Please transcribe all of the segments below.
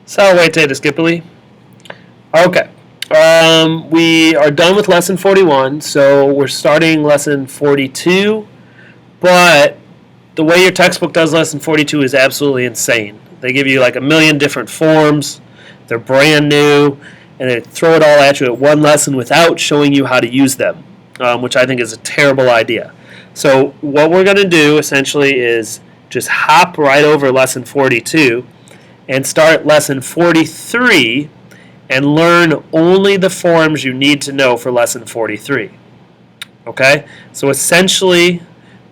Salve, Skippily. Okay. We are done with lesson 41, so we're starting lesson 42, but the way your textbook does lesson 42 is absolutely insane. They give you like a million different forms, they're brand new, and they throw it all at you at one lesson without showing you how to use them, which I think is a terrible idea. So what we're going to do essentially is just hop right over lesson 42 and start lesson 43 and learn only the forms you need to know for lesson 43. Okay? So essentially,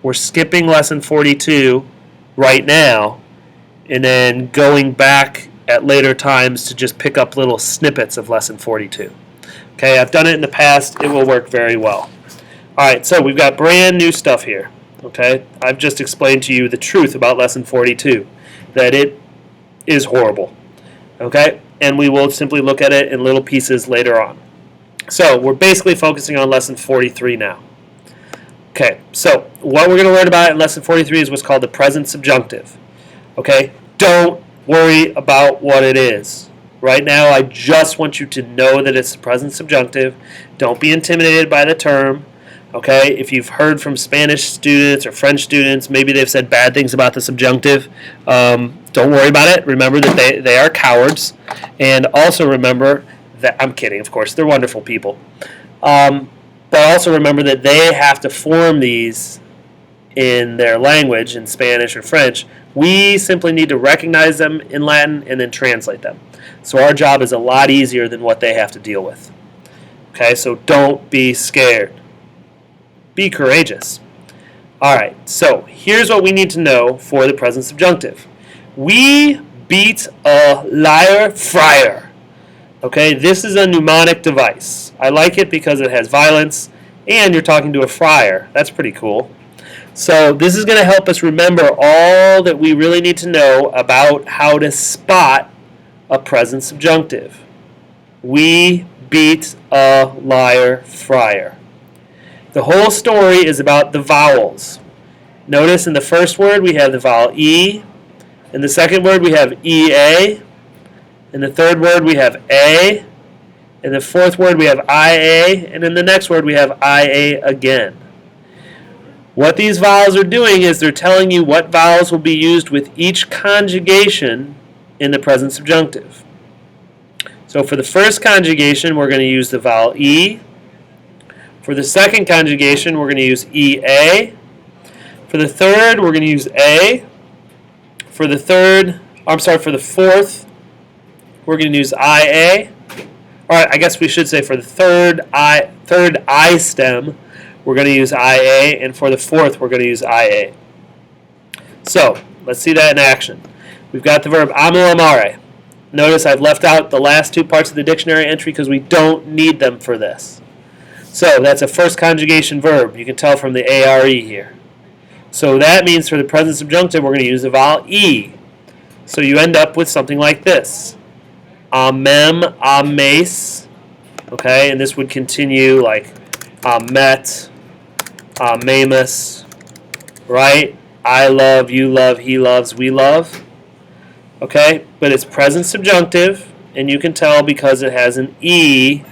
we're skipping lesson 42 right now and then going back at later times to just pick up little snippets of lesson 42. Okay, I've done it in the past. It will work very well. All right, so we've got brand new stuff here. Okay, I've just explained to you the truth about lesson 42, that it is horrible. Okay, and we will simply look at it in little pieces later on. So we're basically focusing on lesson 43 now. Okay, so what we're going to learn about in lesson 43 is what's called the present subjunctive. Okay, don't worry about what it is. Right now, I just want you to know that it's the present subjunctive. Don't be intimidated by the term. Okay, if you've heard from Spanish students or French students, maybe they've said bad things about the subjunctive. Don't worry about it. Remember that they are cowards. And also remember that, I'm kidding, of course, they're wonderful people. But also remember that they have to form these in their language, in Spanish or French. We simply need to recognize them in Latin and then translate them. So our job is a lot easier than what they have to deal with. Okay, so don't be scared. Be courageous. All right, so here's what we need to know for the present subjunctive. We beat a liar friar. Okay, this is a mnemonic device. I like it because it has violence and you're talking to a friar. That's pretty cool. So this is going to help us remember all that we really need to know about how to spot a present subjunctive. We beat a liar friar. The whole story is about the vowels. Notice in the first word we have the vowel E. In the second word we have EA. In the third word we have A. In the fourth word we have IA. And in the next word we have IA again. What these vowels are doing is they're telling you what vowels will be used with each conjugation in the present subjunctive. So for the first conjugation we're going to use the vowel E. For the second conjugation, we're going to use EA. For the third, we're going to use A. For the fourth, we're going to use IA. All right, I guess we should say for the third I stem, we're going to use IA, and for the fourth, we're going to use IA. So, let's see that in action. We've got the verb amo amare. Notice I've left out the last two parts of the dictionary entry because we don't need them for this. So that's a first conjugation verb. You can tell from the ARE here. So that means for the present subjunctive, we're going to use the vowel E. So you end up with something like this. Amem, ames. Okay, and this would continue like amet, amamus. Right? I love, you love, he loves, we love. Okay, but it's present subjunctive, and you can tell because it has an E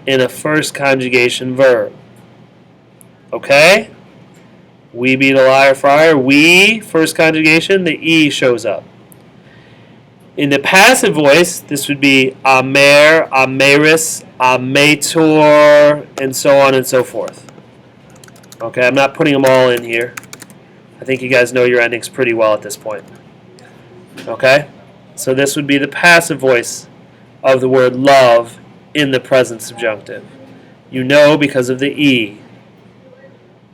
in a first conjugation verb. Okay? We beat a liar friar. We, first conjugation, the E shows up. In the passive voice, this would be amer, ameris, amator, and so on and so forth. Okay, I'm not putting them all in here. I think you guys know your endings pretty well at this point. Okay? So this would be the passive voice of the word love in the present subjunctive. You know because of the E.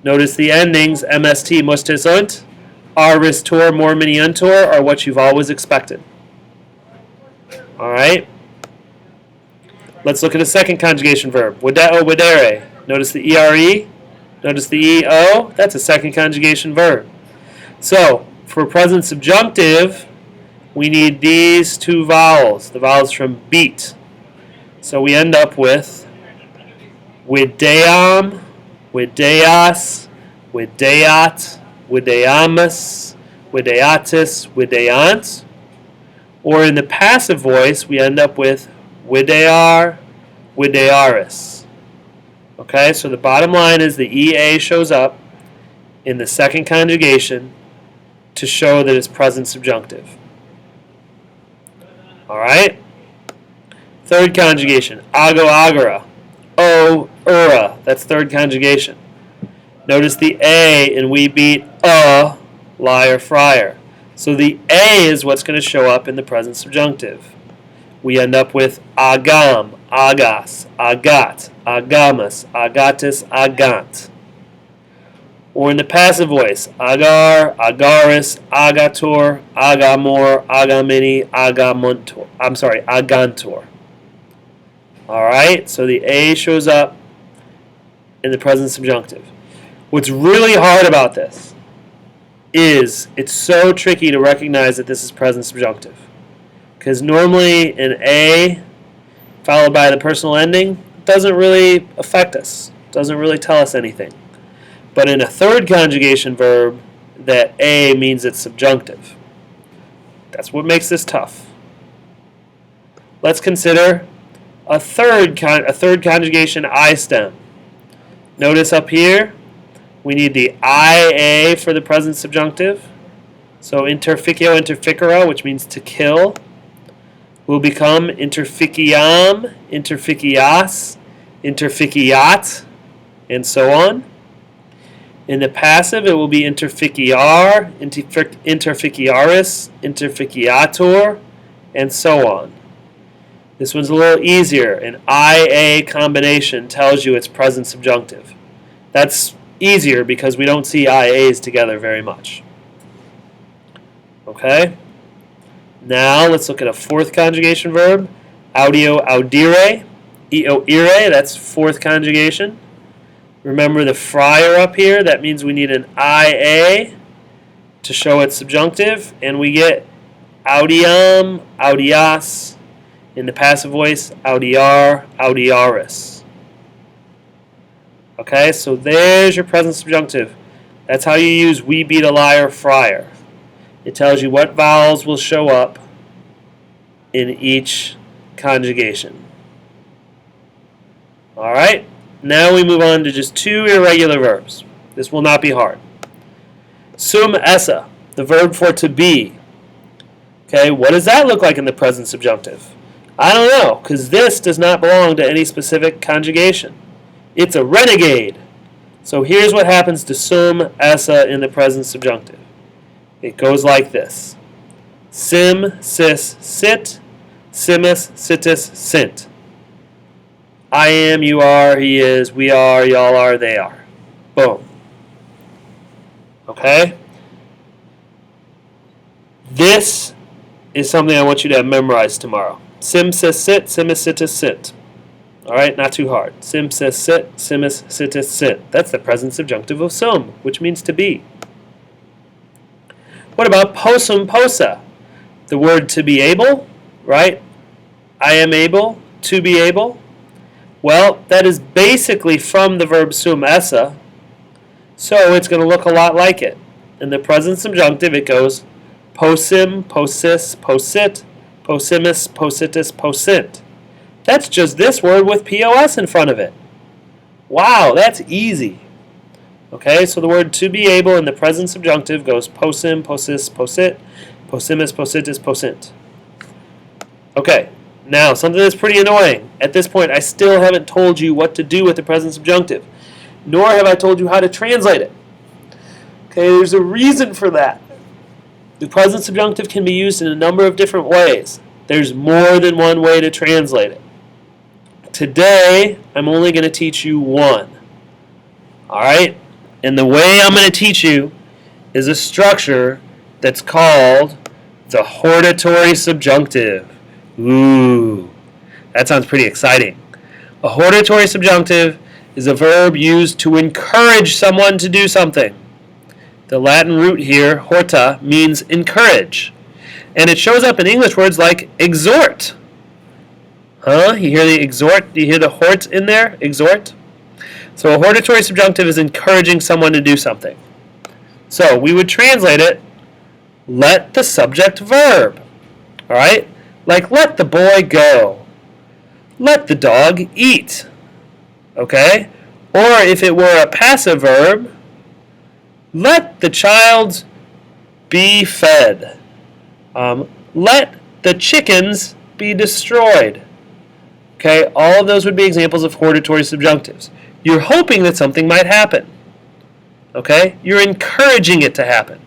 Notice the endings, MST, mustes und, aristor, morminiuntor, are what you've always expected. Alright? Let's look at a second conjugation verb. Wideo, widere. Notice the ERE. Notice the EO. That's a second conjugation verb. So, for present subjunctive, we need these two vowels. The vowels from beat. So we end up with videam, videas, videat, videamus, videatis, videant. Or in the passive voice, we end up with videar, videaris. Okay, so the bottom line is the EA shows up in the second conjugation to show that it's present subjunctive. Alright? Third conjugation, ago agora. O, ura. That's third conjugation. Notice the A in we beat liar, friar. So the A is what's going to show up in the present subjunctive. We end up with agam, agas, agat, agamus, agatis, agant. Or in the passive voice, agar, agaris, agator, agamor, agamini, agamontor. Agantor. Alright, so the A shows up in the present subjunctive. What's really hard about this is it's so tricky to recognize that this is present subjunctive. Because normally an A followed by the personal ending doesn't really affect us, doesn't really tell us anything. But in a third conjugation verb, that A means it's subjunctive. That's what makes this tough. Let's consider a third conjugation I stem. Notice up here, we need the IA for the present subjunctive. So interficio, interficere, which means to kill, will become interficiam, interficias, interficiat, and so on. In the passive, it will be interficiar, interficiaris, interficiator, and so on. This one's a little easier. An IA combination tells you it's present subjunctive. That's easier because we don't see IAs together very much. Okay? Now let's look at a fourth conjugation verb. Audio, audire, io, ire, that's fourth conjugation. Remember the friar up here, that means we need an IA to show it's subjunctive, and we get audiam, audias, in the passive voice, audiar, audiaris. Okay, so there's your present subjunctive. That's how you use we beat a liar, friar. It tells you what vowels will show up in each conjugation. Alright, now we move on to just two irregular verbs. This will not be hard. Sum esse, the verb for to be. Okay, what does that look like in the present subjunctive? I don't know, because this does not belong to any specific conjugation. It's a renegade. So here's what happens to sum esse in the present subjunctive. It goes like this. Sim, sis, sit. Simus, situs, sint. I am, you are, he is, we are, y'all are, they are. Boom. Okay? This is something I want you to have memorized tomorrow. Sim, sis, sit, simus, situs, sint. Alright, not too hard. Sim, sis, sit, simus, situs, sint. That's the present subjunctive of sum, which means to be. What about possum, possa? The word to be able, right? I am able, to be able. Well, that is basically from the verb sum esse, so it's going to look a lot like it. In the present subjunctive, it goes possim, possis, posit, possimus, positus, posint. That's just this word with POS in front of it. Wow, that's easy. Okay, so the word to be able in the present subjunctive goes possim, possis, posit, possimus, positus, posint. Okay, now something that's pretty annoying. At this point, I still haven't told you what to do with the present subjunctive, nor have I told you how to translate it. Okay, there's a reason for that. The present subjunctive can be used in a number of different ways. There's more than one way to translate it. Today, I'm only going to teach you one. Alright? And the way I'm going to teach you is a structure that's called the hortatory subjunctive. Ooh, that sounds pretty exciting. A hortatory subjunctive is a verb used to encourage someone to do something. The Latin root here, horta, means encourage. And it shows up in English words like exhort. Huh? You hear the exhort? Do you hear the hort in there? Exhort? So a hortatory subjunctive is encouraging someone to do something. So we would translate it, let the subject verb. All right? Like, let the boy go. Let the dog eat. Okay? Or if it were a passive verb, let the child be fed. Let the chickens be destroyed. Okay? All of those would be examples of hortatory subjunctives. You're hoping that something might happen. Okay? You're encouraging it to happen.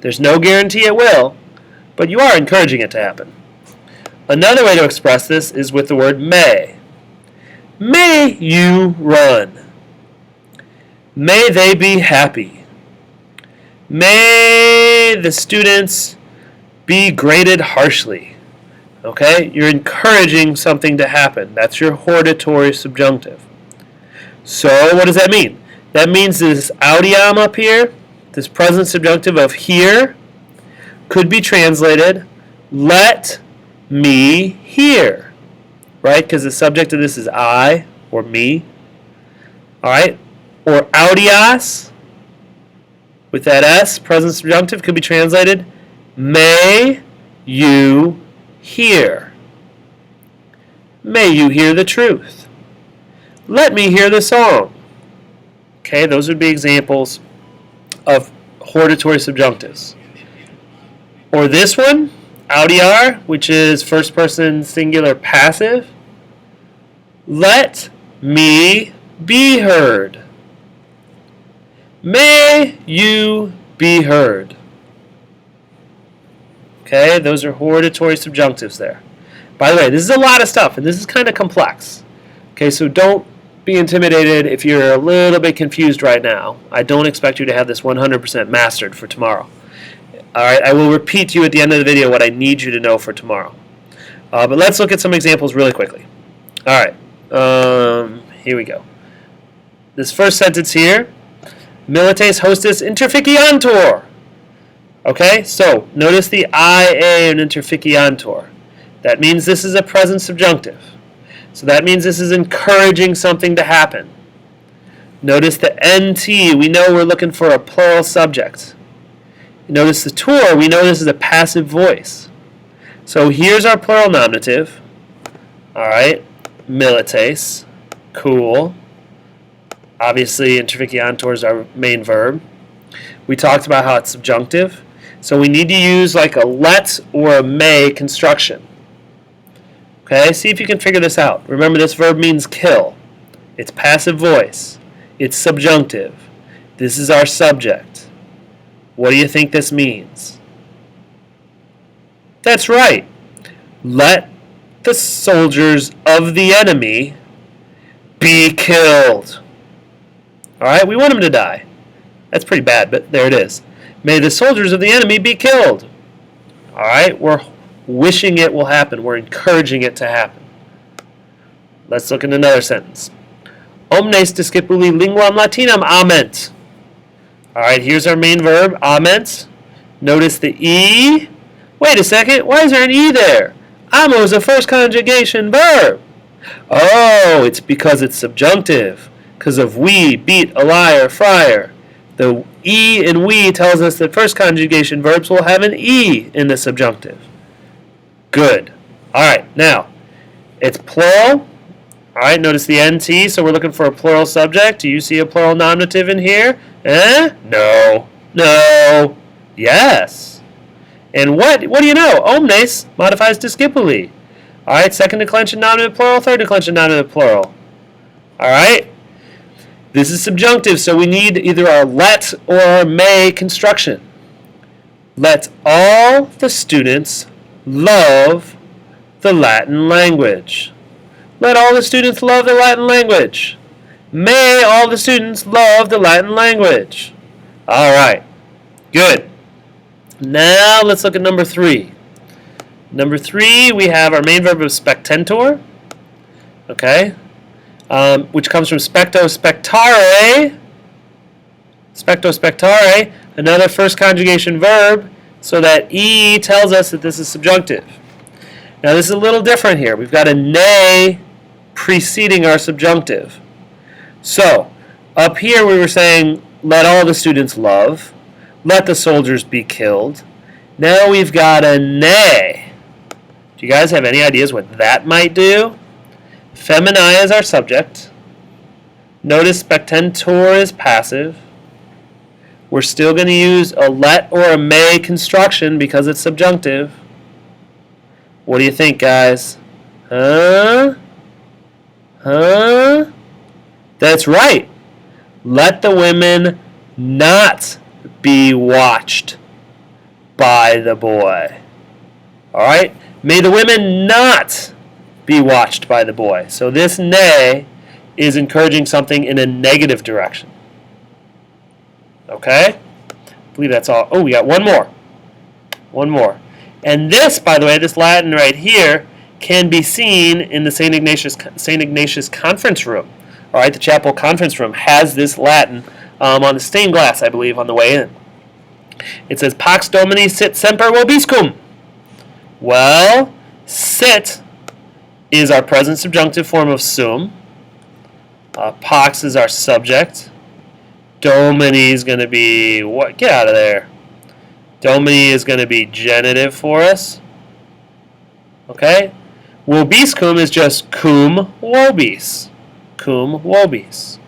There's no guarantee it will, but you are encouraging it to happen. Another way to express this is with the word may. May you run. May they be happy. May the students be graded harshly. Okay? You're encouraging something to happen. That's your hortatory subjunctive. So what does that mean? That means this audiam up here, this present subjunctive of here, could be translated, let me hear. Right? Because the subject of this is I or me. Alright? Or audias, with that S, present subjunctive, could be translated, may you hear. May you hear the truth. Let me hear the song. Okay, those would be examples of hortatory subjunctives. Or this one, audiar, which is first person singular passive. Let me be heard. May you be heard. Okay, those are hortatory subjunctives there. By the way, this is a lot of stuff, and this is kind of complex. Okay, so don't be intimidated if you're a little bit confused right now. I don't expect you to have this 100% mastered for tomorrow. Alright, I will repeat to you at the end of the video what I need you to know for tomorrow. But let's look at some examples really quickly. Alright, here we go. This first sentence here, milites hostis interficiantur. Okay, so notice the IA in interficiantur. That means this is a present subjunctive. So that means this is encouraging something to happen. Notice the NT, we know we're looking for a plural subject. Notice the tour, we know this is a passive voice. So here's our plural nominative. Alright, milites, cool. Obviously, interficiantur is our main verb. We talked about how it's subjunctive. So we need to use like a let or a may construction. Okay, see if you can figure this out. Remember, this verb means kill. It's passive voice. It's subjunctive. This is our subject. What do you think this means? That's right. Let the soldiers of the enemy be killed. Alright, we want them to die. That's pretty bad, but there it is. May the soldiers of the enemy be killed. Alright, we're wishing it will happen. We're encouraging it to happen. Let's look at another sentence. Omnes discipuli linguam latinam ament. Alright, here's our main verb, ament. Notice the E. Wait a second, why is there an E there? Amo is a first conjugation verb. Oh, it's because it's subjunctive. Because of we, beat, a liar, friar. The E in we tells us that first conjugation verbs will have an E in the subjunctive. Good. Alright, now, it's plural. Alright, notice the NT, so we're looking for a plural subject. Do you see a plural nominative in here? No. No. Yes. And what do you know? Omnes modifies discipuli. Alright, second declension nominative plural, third declension nominative plural. Alright? This is subjunctive, so we need either our let or our may construction. Let all the students love the Latin language. Let all the students love the Latin language. May all the students love the Latin language. Alright, good. Now let's look at number 3. Number 3, we have our main verb of spectentur. Okay? Which comes from specto spectare. Specto spectare, another first conjugation verb, so that E tells us that this is subjunctive. Now this is a little different here. We've got a nay preceding our subjunctive. So, up here we were saying, let all the students love, let the soldiers be killed. Now we've got a nay. Do you guys have any ideas what that might do? Femini is our subject. Notice spectentur is passive. We're still going to use a let or a may construction because it's subjunctive. What do you think, guys? Huh? That's right. Let the women not be watched by the boy. Alright? May the women not be watched by the boy. So this nay is encouraging something in a negative direction. Okay? I believe that's all. Oh, we got one more. One more. And this, by the way, this Latin right here can be seen in the St. Ignatius conference room. All right, the chapel conference room has this Latin on the stained glass, I believe, on the way in. It says, Pax Domini sit semper vobiscum. Well, sit is our present subjunctive form of sum. Pax is our subject. Domini is going to be, what? Get out of there. Domini is going to be genitive for us. Okay? Vobiscum is just cum vobis. Cum vobis.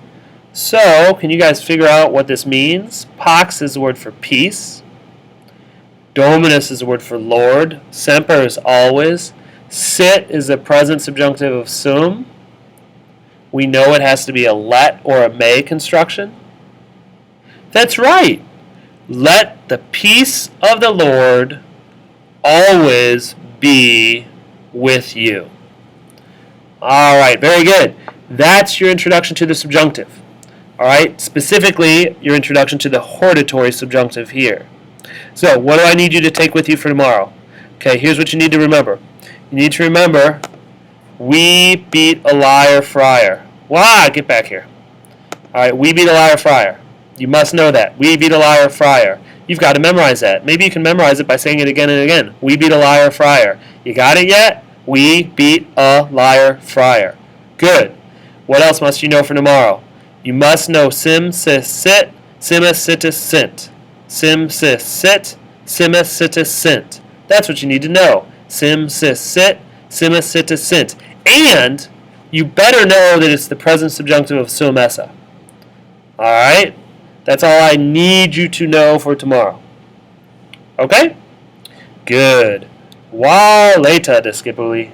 So, can you guys figure out what this means? Pax is the word for peace. Dominus is the word for Lord. Semper is always. Sit is the present subjunctive of sum. We know it has to be a let or a may construction. That's right. Let the peace of the Lord always be with you. All right, very good. That's your introduction to the subjunctive. All right, specifically your introduction to the hortatory subjunctive here. So, what do I need you to take with you for tomorrow? Okay, here's what you need to remember. You need to remember, we beat a liar friar. Wow, get back here. All right, we beat a liar friar. You must know that. We beat a liar friar. You've got to memorize that. Maybe you can memorize it by saying it again and again. We beat a liar friar. You got it yet? We beat a liar friar. Good. What else must you know for tomorrow? You must know sim, sis, sit, simma, situs, sint. Sim, sis, sit, simma, situs, sint. That's what you need to know. Sim, sis, sit, simma, situs, sint. And you better know that it's the present subjunctive of sum essa. All right? That's all I need you to know for tomorrow. Okay? Good. Wow, later, Discipuli.